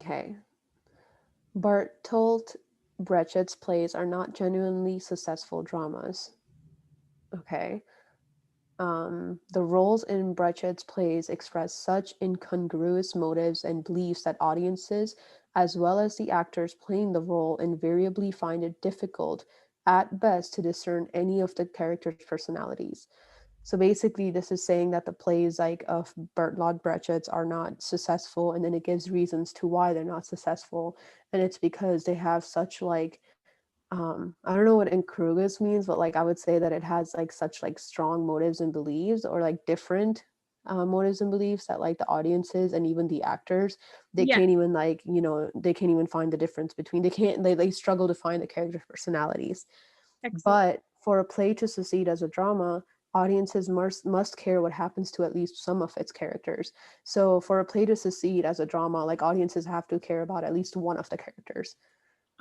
Okay. Bertolt Brecht's plays are not genuinely successful dramas. Okay. The roles in Brecht's plays express such incongruous motives and beliefs that audiences, as well as the actors playing the role, invariably find it difficult, at best, to discern any of the characters' personalities. So basically, this is saying that the plays like of Bertolt Brecht's are not successful, and then it gives reasons to why they're not successful, and it's because they have such like I don't know what incongruous means, but like I would say that it has like such like strong motives and beliefs, or like different motives and beliefs, that like the audiences and even the actors, they Yeah, can't even like, they can't even find the difference between, they struggle to find the characters' personalities. excellent. But for a play to succeed as a drama, audiences must care what happens to at least some of its characters. So for a play to succeed as a drama, like audiences have to care about at least one of the characters.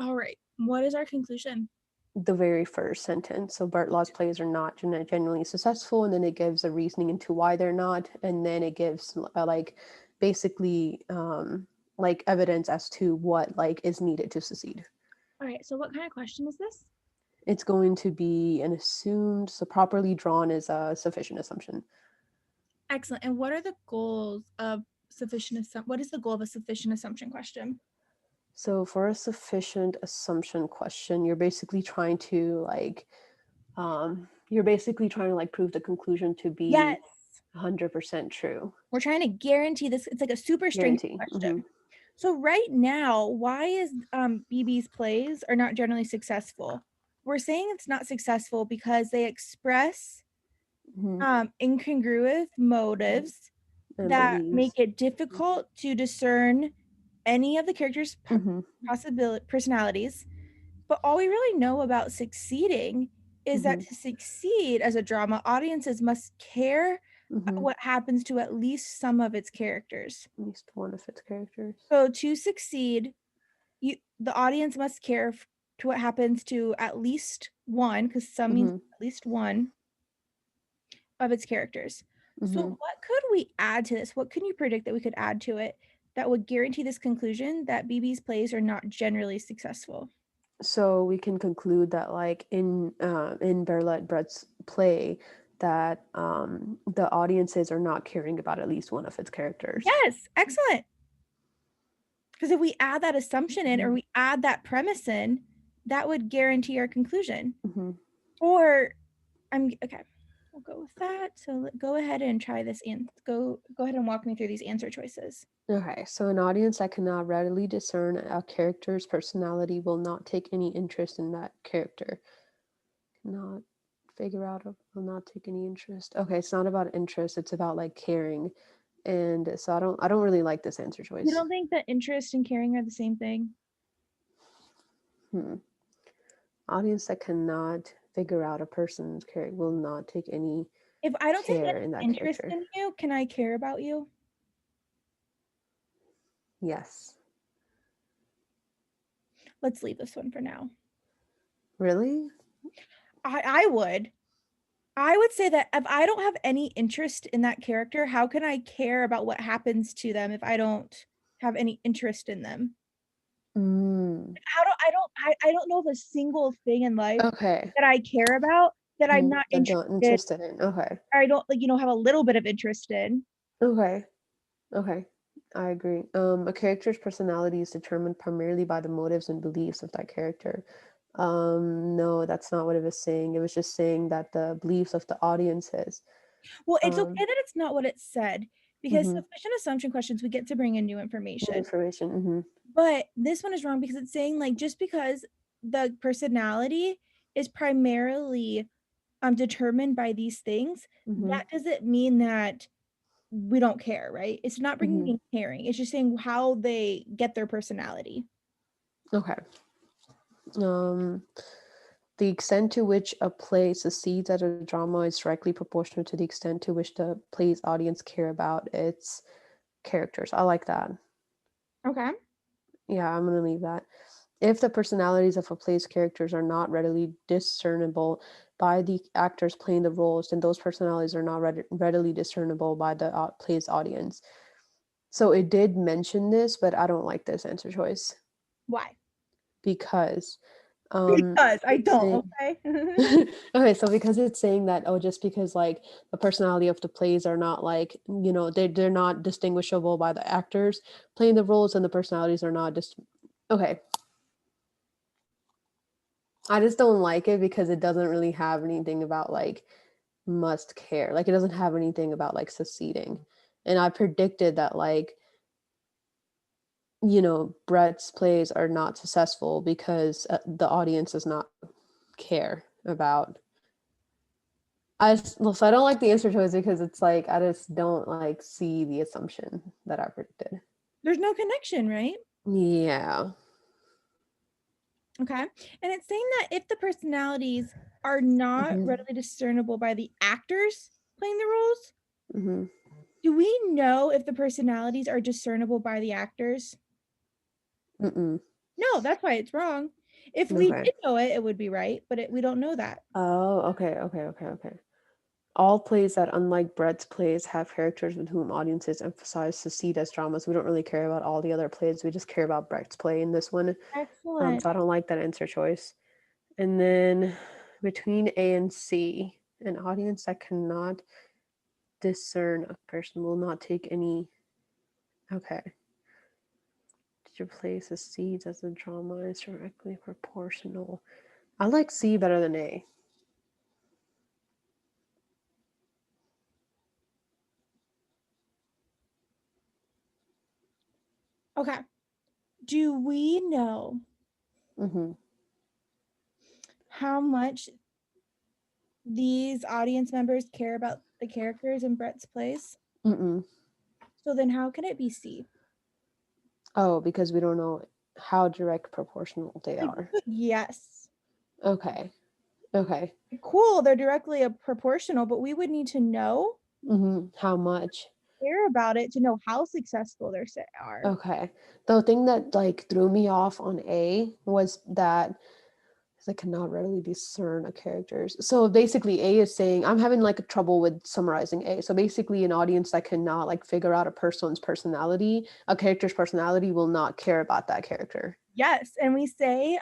All right. What is our conclusion? The very first sentence. So Bartlott's plays are not genuinely successful, and then it gives a reasoning into why they're not, and then it gives like basically like evidence as to what like is needed to succeed. All right. So, what kind of question is this? It's going to be an assumed, so properly drawn is a sufficient assumption. Excellent. And what are the goals of sufficient assumption? What is the goal of a sufficient assumption question? So for a sufficient assumption question, you're basically trying to like prove the conclusion to be Yes. 100% true. We're trying to guarantee this. It's like a super stringent Guarantee. question. So right now, why is BB's plays are not generally successful? We're saying it's not successful because they express Mm-hmm. incongruous motives And that make believes. it difficult to discern any of the characters' Mm-hmm. personalities. But all we really know about succeeding is that Mm-hmm. to succeed as a drama, audiences must care Mm-hmm. what happens to at least some of its characters. At least one of its characters. So to succeed, the audience must care to what happens to at least one, because some means Mm-hmm. at least one of its characters. So Mm-hmm. what could we add to this? What can you predict that we could add to it that would guarantee this conclusion that BB's plays are not generally successful? So we can conclude that, like in Bertolt Brecht's play, that the audiences are not caring about at least one of its characters. Yes, excellent. Because if we add that assumption in or Mm-hmm. we add that premise in, that would guarantee our conclusion. Mm-hmm. Or I'm okay. We'll go with that. So go ahead and try this and go ahead and walk me through these answer choices. Okay, so an audience that cannot readily discern a character's personality will not take any interest in that character. Not figure out, will not take any interest. Okay, it's not about interest, it's about like caring. And so I don't really like this answer You choice. don't think that interest and caring are the same thing? Hmm. Audience that cannot figure out a person's character will not take any If I don't take care any in that interest character. in you, can I care about you? Yes. Let's leave this one for now. Really? I would. I would say that if I don't have any interest in that character, how can I care about what happens to them if I don't have any interest in them? Mm. How do I don't know of a single thing in life Okay. that I care about that I'm not I don't interested interested in. Okay. or I don't like, have a little bit of interest in. Okay. Okay. I agree. A character's personality is determined primarily by the motives and beliefs of that character. No, that's not what it was saying. It was just saying that the beliefs of the audiences. Well, it's okay Um, that it's not what it said because mhm. sufficient assumption questions we get to bring in new New information. information. But this one is wrong because it's saying like just because the personality is primarily determined by these things, Mhm. that doesn't mean that we don't care, right? It's not bringing Mhm. in caring. It's just saying how they get their personality. Okay. Um, the extent to which a play succeeds as a drama is directly proportional to the extent to which the play's audience care about its characters. I like that. Okay. Yeah, I'm gonna leave that. If the personalities of a play's characters are not readily discernible by the actors playing the roles, then those personalities are not readily discernible by the play's audience. So it did mention this, but I don't like this answer choice Why? because Because I it's don't, saying okay? okay, so because it's saying that, oh, just because like the personality of the plays are not like, they're not distinguishable by the actors playing the roles, and the personalities are not just okay. I just don't like it because it doesn't really have anything about like must care. Like it doesn't have anything about like succeeding. And I predicted that like, Brett's plays are not successful because the audience does not care about. So I don't like the answer choice because it's like I just don't like see the assumption that I predicted. There's no connection, right? Yeah. Okay. And it's saying that if the personalities are not Hmm. readily discernible by the actors playing the roles, Hmm. do we know if the personalities are discernible by the actors? Mm-mm. No, that's why it's wrong. If we Okay. did know it, it would be right, but we don't know that. Oh, okay, okay, okay, okay. All plays that, unlike Brett's plays, have characters with whom audiences emphasize succeed as dramas. We don't really care about all the other plays. We just care about Brett's play in this one. Excellent. So I don't like that answer choice. And then between A and C, an audience that cannot discern a person will not take any. Okay. Did your play succeeds as the drama is directly proportional? I like C better than A. Okay. Do we know Mm-hmm. how much these audience members care about the characters in Brett's plays? Mm-mm. So then how can it be C? Oh, because we don't know how direct proportional they Like, are. yes. Okay. Okay. Cool, they're directly proportional, but we would need to know Mm-hmm. How much? care about it to know how successful they are. Okay. The thing that like threw me off on A was that I cannot readily discern a characters. So basically, A is saying I'm having like trouble with summarizing A. So basically, an audience that cannot like figure out a person's personality, a character's personality, will not care about that character. Yes, and we say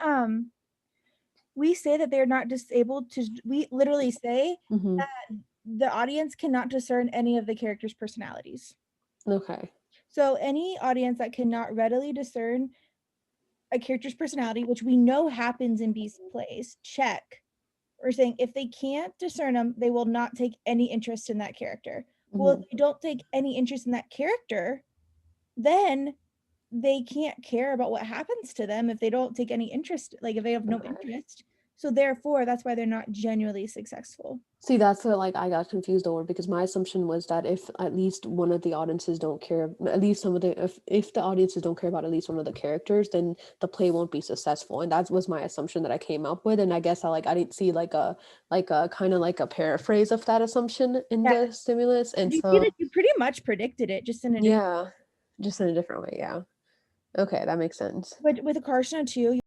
that they're not disabled to we literally say Mm-hmm. that the audience cannot discern any of the characters' personalities. Okay. So any audience that cannot readily discern a character's personality, which we know happens in B's plays, check. We're saying if they can't discern them, they will not take any interest in that character. Well, if Mm-hmm. they don't take any interest in that character, then they can't care about what happens to them if they don't take any interest, like if they have no Okay. interest. So therefore, that's why they're not genuinely successful. See, that's what like I got confused over because my assumption was that if at least one of the audiences don't care, at least some of the if the audiences don't care about at least one of the characters, then the play won't be successful. And that was my assumption that I came up with. And I guess I didn't see like a kind of like a paraphrase of that assumption in Yeah. the stimulus. And You see so that you pretty much predicted it just in a different, yeah, just in a different way. Yeah. Okay, that makes sense. but with a Karshna too,